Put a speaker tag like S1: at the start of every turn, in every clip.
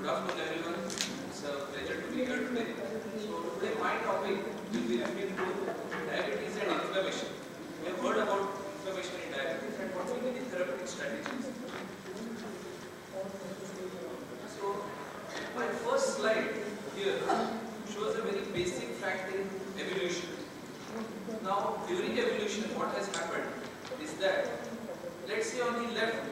S1: Good afternoon, everyone. It's a pleasure to be here today. So today my topic will be referring to diabetes and inflammation. We have heard about inflammation in diabetes and what will be the therapeutic strategies. So my first slide here shows a very basic fact in evolution. Now during evolution what has happened is that, let's say on the left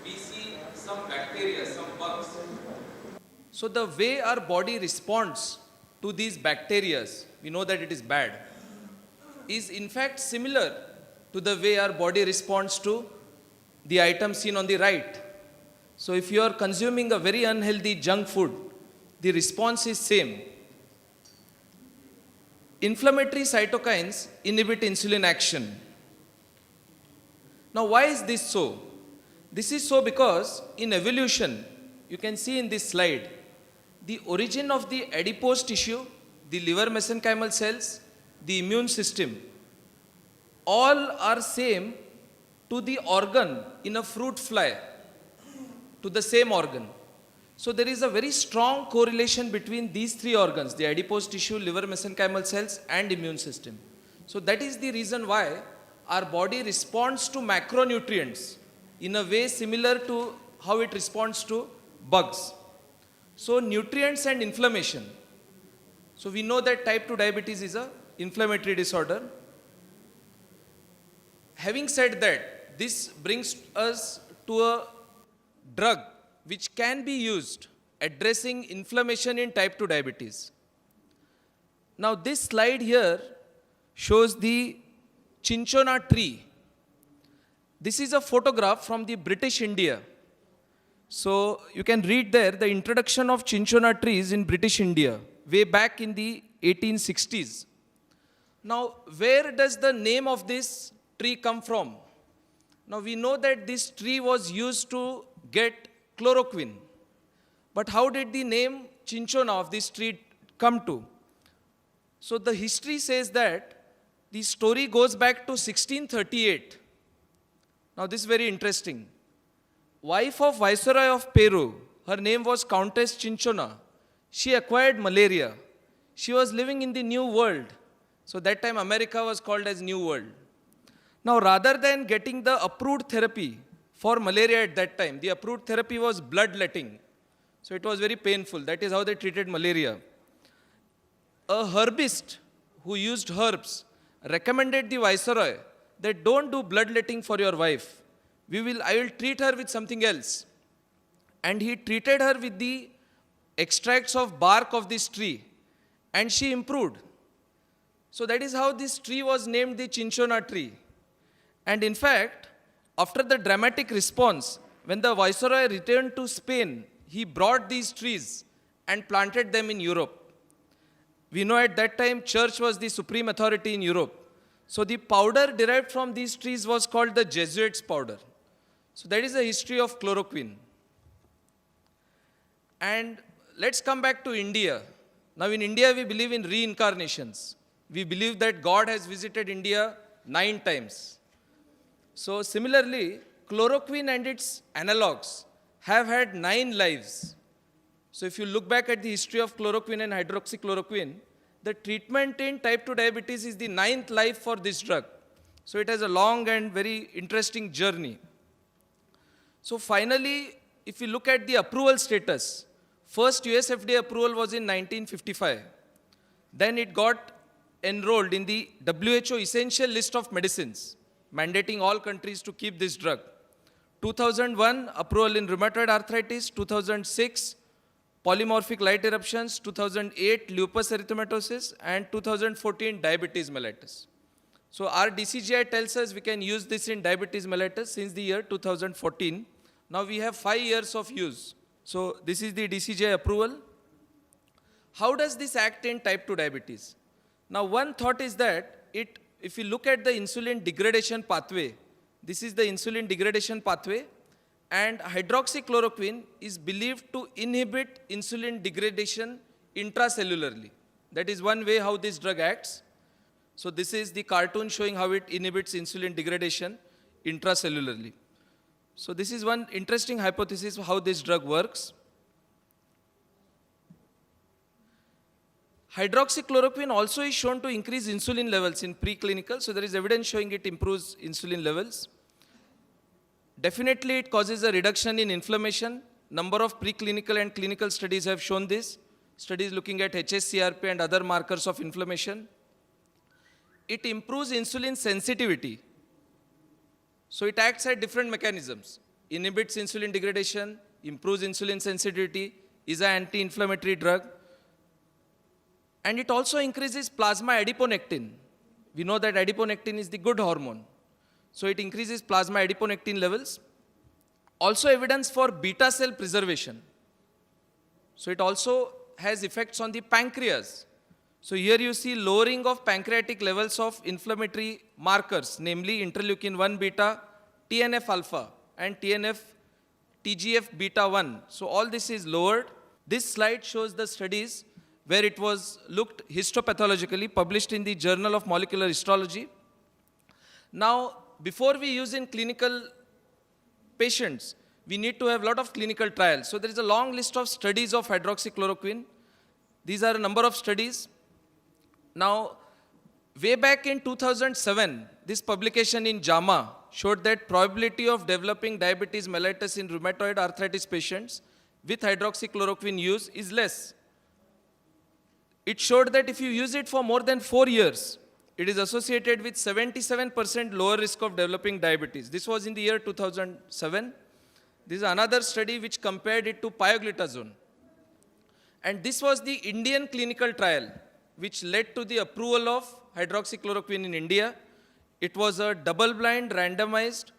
S1: we see some bacteria, some bugs. So the way our body responds to these bacteria, we know that it is bad, is in fact similar to the way our body responds to the item seen on the right. So if you are consuming a very unhealthy junk food, the response is same. Inflammatory cytokines inhibit insulin action. Now why is this so? This is so because in evolution, you can see in this slide, the origin of the adipose tissue, the liver mesenchymal cells, the immune system, all are same to the organ in a fruit fly, to the same organ. So there is a very strong correlation between these three organs, the adipose tissue, liver mesenchymal cells and immune system. So that is the reason why our body responds to macronutrients in a way similar to how it responds to bugs. So nutrients and inflammation. So we know that type 2 diabetes is an inflammatory disorder. Having said that, this brings us to a drug which can be used addressing inflammation in type 2 diabetes. Now this slide here shows the cinchona tree. This is a photograph from the British India. So you can read there the introduction of cinchona trees in British India way back in the 1860s. Now where does the name of this tree come from? Now we know that this tree was used to get chloroquine. But how did the name cinchona of this tree come to? So the history says that the story goes back to 1638. Now this is very interesting. Wife of Viceroy of Peru, her name was Countess Cinchona. She acquired malaria. She was living in the New World. So that time America was called as New World. Now rather than getting the approved therapy for malaria at that time, the approved therapy was bloodletting. So it was very painful. That is how they treated malaria. A herbist who used herbs recommended the Viceroy that don't do bloodletting for your wife. I will treat her with something else. And he treated her with the extracts of bark of this tree. And she improved. So that is how this tree was named the cinchona tree. And in fact, after the dramatic response, when the Viceroy returned to Spain, he brought these trees and planted them in Europe. We know at that time, church was the supreme authority in Europe. So the powder derived from these trees was called the Jesuits' powder. So that is the history of chloroquine. And let's come back to India. Now in India, we believe in reincarnations. We believe that God has visited India 9 times. So similarly, chloroquine and its analogs have had 9 lives. So if you look back at the history of chloroquine and hydroxychloroquine, the treatment in type 2 diabetes is the 9th life for this drug. So it has a long and very interesting journey. So finally, if you look at the approval status, first US FDA approval was in 1955. Then it got enrolled in the WHO essential list of medicines, mandating all countries to keep this drug. 2001, approval in rheumatoid arthritis. 2006, polymorphic light eruptions. 2008, lupus erythematosus. And 2014, diabetes mellitus. So our DCGI tells us we can use this in diabetes mellitus since the year 2014. Now we have 5 years of use. So this is the DCGI approval. How does this act in type 2 diabetes? Now one thought is that if you look at the insulin degradation pathway, this is the insulin degradation pathway, and hydroxychloroquine is believed to inhibit insulin degradation intracellularly. That is one way how this drug acts. So this is the cartoon showing how it inhibits insulin degradation intracellularly. So this is one interesting hypothesis of how this drug works. Hydroxychloroquine also is shown to increase insulin levels in preclinical, so there is evidence showing it improves insulin levels. Definitely it causes a reduction in inflammation. Number of preclinical and clinical studies have shown this. Studies looking at hsCRP and other markers of inflammation. It improves insulin sensitivity. So it acts at different mechanisms. Inhibits insulin degradation, improves insulin sensitivity, is an anti-inflammatory drug. And it also increases plasma adiponectin. We know that adiponectin is the good hormone. So it increases plasma adiponectin levels. Also evidence for beta cell preservation. So it also has effects on the pancreas. So here you see lowering of pancreatic levels of inflammatory markers, namely interleukin-1 beta, TNF-alpha, and TGF-beta-1. So all this is lowered. This slide shows the studies where it was looked histopathologically, published in the Journal of Molecular Histology. Now, before we use in clinical patients, we need to have a lot of clinical trials. So there is a long list of studies of hydroxychloroquine. These are a number of studies. Now, way back in 2007, this publication in JAMA showed that probability of developing diabetes mellitus in rheumatoid arthritis patients with hydroxychloroquine use is less. It showed that if you use it for more than 4 years, it is associated with 77% lower risk of developing diabetes. This was in the year 2007. This is another study which compared it to pioglitazone. And this was the Indian clinical trial which led to the approval of hydroxychloroquine in India. It was a double-blind, randomized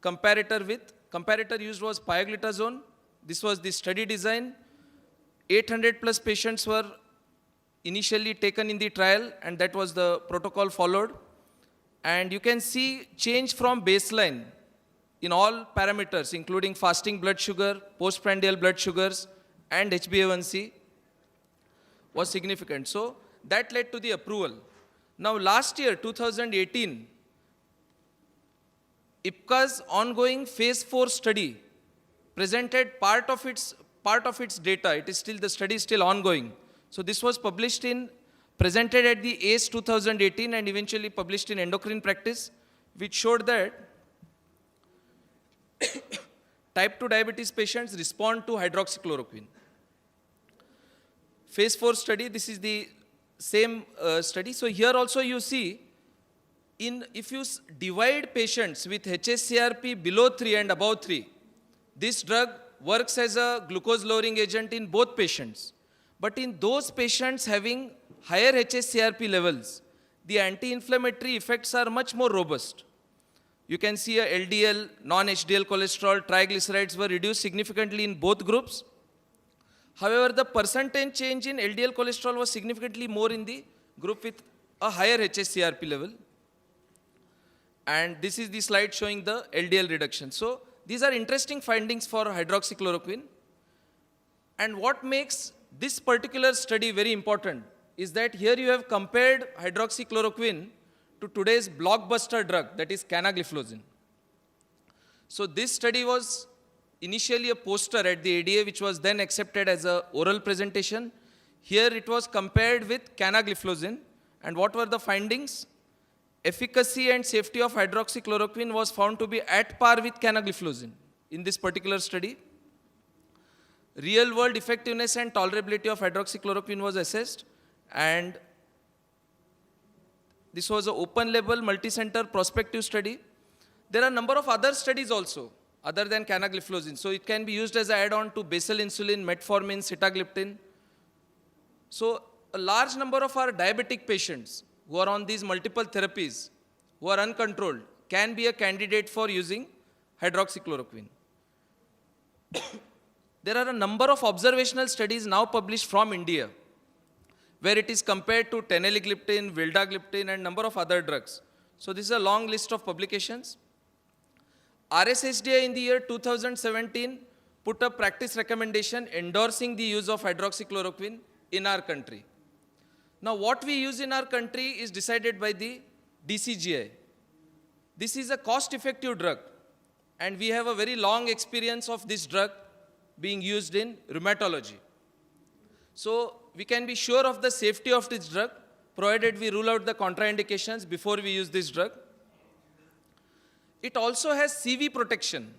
S1: comparator used was pioglitazone. This was the study design. 800 plus patients were initially taken in the trial, and that was the protocol followed. And you can see change from baseline in all parameters, including fasting blood sugar, postprandial blood sugars, and HbA1c was significant. So that led to the approval. Now last year, 2018, IPCA's ongoing phase 4 study presented part of its data. It is still, the study is still ongoing. So this was presented at the ACE 2018 and eventually published in Endocrine Practice, which showed that type 2 diabetes patients respond to hydroxychloroquine. Phase 4 study, this is the same study. So here also you see, if you divide patients with hsCRP below 3 and above 3, this drug works as a glucose lowering agent in both patients. But in those patients having higher hsCRP levels, the anti-inflammatory effects are much more robust. You can see a LDL, non-HDL cholesterol, triglycerides were reduced significantly in both groups. However, the percentage change in LDL cholesterol was significantly more in the group with a higher hsCRP level. And this is the slide showing the LDL reduction. So these are interesting findings for hydroxychloroquine. And what makes this particular study very important is that here you have compared hydroxychloroquine to today's blockbuster drug, that is canagliflozin. So this study was initially a poster at the ADA, which was then accepted as an oral presentation. Here it was compared with canagliflozin. And what were the findings? Efficacy and safety of hydroxychloroquine was found to be at par with canagliflozin in this particular study. Real-world effectiveness and tolerability of hydroxychloroquine was assessed, and this was an open-label, multi-center prospective study. There are a number of other studies also, other than canagliflozin. So it can be used as an add-on to basal insulin, metformin, sitagliptin. So a large number of our diabetic patients who are on these multiple therapies, who are uncontrolled, can be a candidate for using hydroxychloroquine. There are a number of observational studies now published from India, where it is compared to teneligliptin, vildagliptin, and number of other drugs. So this is a long list of publications. RSSDI in the year 2017 put a practice recommendation endorsing the use of hydroxychloroquine in our country. Now what we use in our country is decided by the DCGI. This is a cost-effective drug, and we have a very long experience of this drug being used in rheumatology. So we can be sure of the safety of this drug, provided we rule out the contraindications before we use this drug. It also has CV protection.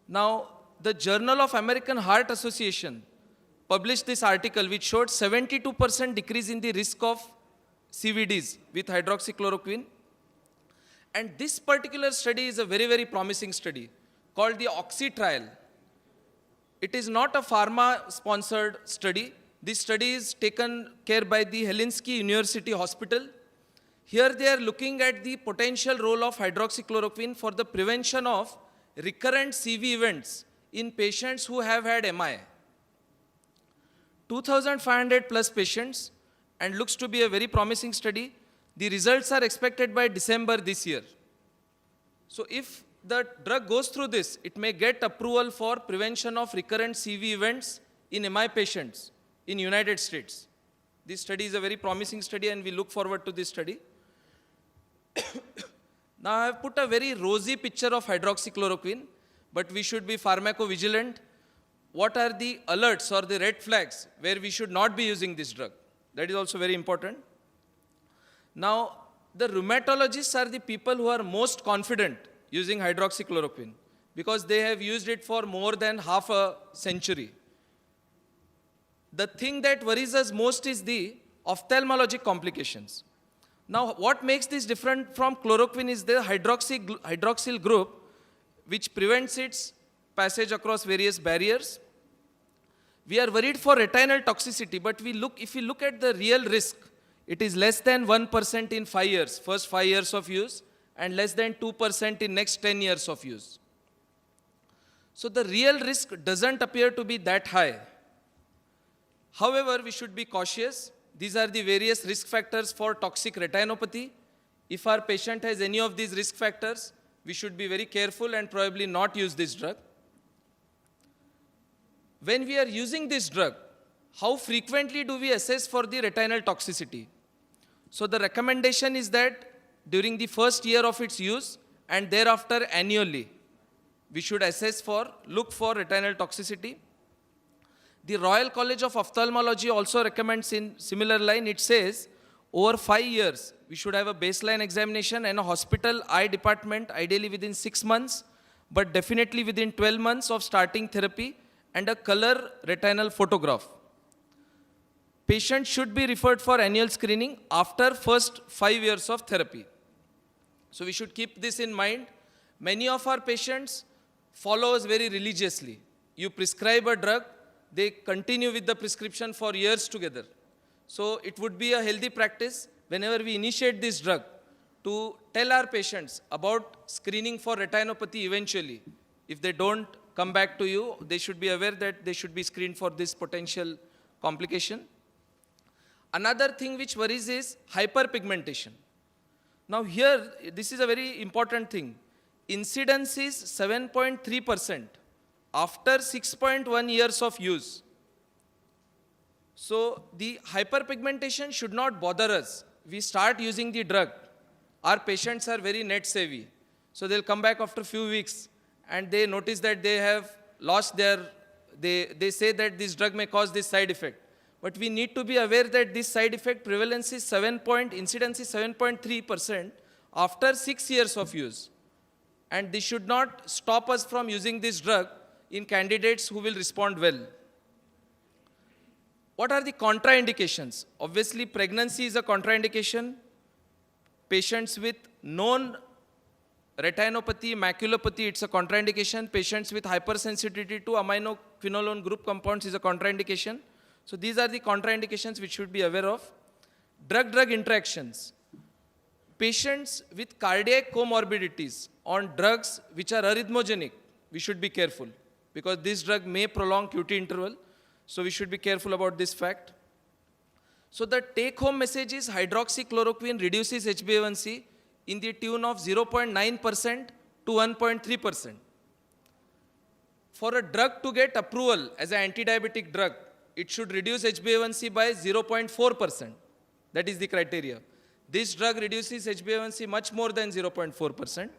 S1: Now, the Journal of American Heart Association published this article which showed 72% decrease in the risk of CVDs with hydroxychloroquine. And this particular study is a very, very promising study called the OXY trial. It is not a pharma-sponsored study. This study is taken care by the Helsinki University Hospital. Here they are looking at the potential role of hydroxychloroquine for the prevention of recurrent CV events in patients who have had MI. 2,500 plus patients, and looks to be a very promising study. The results are expected by December this year. So if the drug goes through this, it may get approval for prevention of recurrent CV events in MI patients in United States. This study is a very promising study and we look forward to this study. Now I have put a very rosy picture of hydroxychloroquine, but we should be pharmacovigilant. What are the alerts or the red flags where we should not be using this drug? That is also very important. Now, the rheumatologists are the people who are most confident using hydroxychloroquine because they have used it for more than half a century. The thing that worries us most is the ophthalmologic complications. Now, what makes this different from chloroquine is the hydroxyl group, which prevents its passage across various barriers. We are worried for retinal toxicity, but if we look at the real risk, it is less than 1% in 5 years, first 5 years of use, and less than 2% in next 10 years of use. So the real risk doesn't appear to be that high. However, we should be cautious. These are the various risk factors for toxic retinopathy. If our patient has any of these risk factors, we should be very careful and probably not use this drug. When we are using this drug, how frequently do we assess for the retinal toxicity? So the recommendation is that during the first year of its use and thereafter annually, we should look for retinal toxicity. The Royal College of Ophthalmology also recommends in similar line. It says over 5 years, we should have a baseline examination and a hospital eye department, ideally within 6 months, but definitely within 12 months of starting therapy, and a color retinal photograph. Patients should be referred for annual screening after first 5 years of therapy. So we should keep this in mind. Many of our patients follow us very religiously. You prescribe a drug, they continue with the prescription for years together. So it would be a healthy practice whenever we initiate this drug to tell our patients about screening for retinopathy eventually. If they don't come back to you, they should be aware that they should be screened for this potential complication. Another thing which worries is hyperpigmentation. Now here, this is a very important thing. Incidence is 7.3% after 6.1 years of use. So the hyperpigmentation should not bother us. We start using the drug. Our patients are very net savvy. So they'll come back after a few weeks and they notice that they have lost they say that this drug may cause this side effect. But we need to be aware that this side effect prevalence is incidence is 7.3% after 6 years of use. And this should not stop us from using this drug in candidates who will respond well. What are the contraindications? Obviously, pregnancy is a contraindication. Patients with known retinopathy, maculopathy, it's a contraindication. Patients with hypersensitivity to aminoquinolone group compounds is a contraindication. So these are the contraindications which should be aware of. Drug-drug interactions. Patients with cardiac comorbidities on drugs which are arrhythmogenic, we should be careful because this drug may prolong QT interval. So we should be careful about this fact. So the take-home message is hydroxychloroquine reduces HbA1c in the tune of 0.9% to 1.3%. For a drug to get approval as an anti-diabetic drug, it should reduce HbA1c by 0.4%. That is the criteria. This drug reduces HbA1c much more than 0.4%.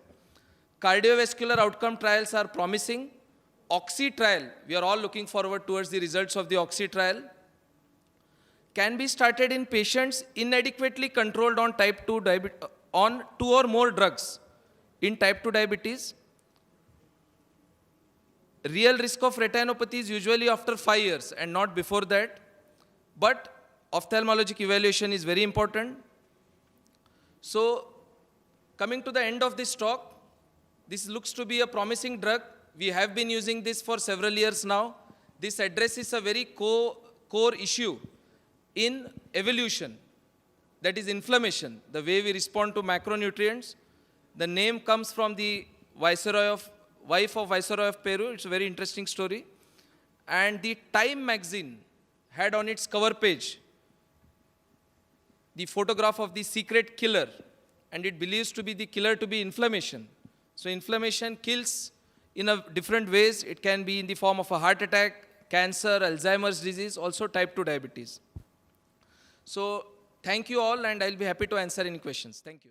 S1: Cardiovascular outcome trials are promising. OXY trial, we are all looking forward towards the results of the OXY trial. can be started in patients inadequately controlled on type 2 diabetes, on 2 or more drugs in type 2 diabetes. Real risk of retinopathy is usually after 5 years and not before that. But ophthalmologic evaluation is very important. So, coming to the end of this talk, this looks to be a promising drug. We have been using this for several years now. This addresses a very core issue in evolution, that is inflammation, the way we respond to macronutrients. The name comes from the wife of Viceroy of Peru. It's a very interesting story. And the Time magazine had on its cover page the photograph of the secret killer, and it believes to be the killer to be inflammation. So inflammation kills in different ways. It can be in the form of a heart attack, cancer, Alzheimer's disease, also type 2 diabetes. So thank you all, and I'll be happy to answer any questions. Thank you.